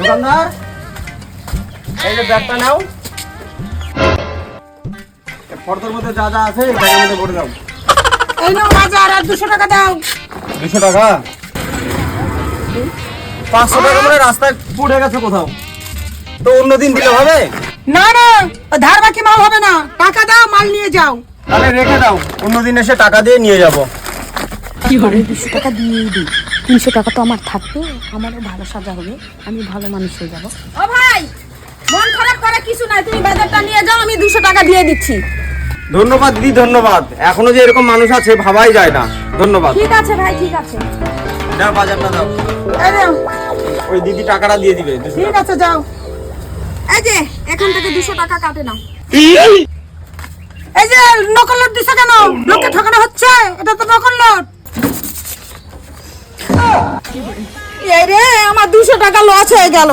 দোকানদার, এই যে ব্যাগটা নাও, ফর্দর মধ্যে যা যা আছে ব্যাগের মধ্যে ভরে দাও। এই নাও বাজার, আর 200 টাকা দাও। 200 টাকা? 500 টাকা মানে রাস্তায় পড়ে গেছে কোথাও, তো অন্যদিন দিলে হবে? না না, ধার বাকি মাল হবে না, টাকা দাও, মাল নিয়ে যাও। তাহলে রেখে দাও, অন্যদিন এসে টাকা দিয়ে নিয়ে যাব। কি হবে? 200 টাকা দিয়েই দিই, 300 টাকা তো আমার থাকবে, আমারও ভালো সাজা হবে, আমি ভালো মানুষ হয়ে যাবো। ও ভাই, মন খারাপ করে কিছু নাই, তুমি বাজারটা নিয়ে যাও, আমি 200 টাকা দিয়ে দিচ্ছি। ধন্যবাদ দিদি, ধন্যবাদ। এখনো যে এরকম মানুষ আছে ভাবাই যায় না। ধন্যবাদ। ঠিক আছে ভাই, ঠিক আছে। দাও বাজারটা দাও। এই নাও। ওই দিদি টাকাটা দিয়ে দিবে। 200 ঠিক টাকা। আছে, যাও। এই যে এখান থেকে 200 টাকা কাটে নাও। এই যে নকল নোট দিছো কেন? লোককে ঠকানো হচ্ছে, এটা তো নকল নোট। এই রে, আমার 200 টাকা লস হয়ে গেল।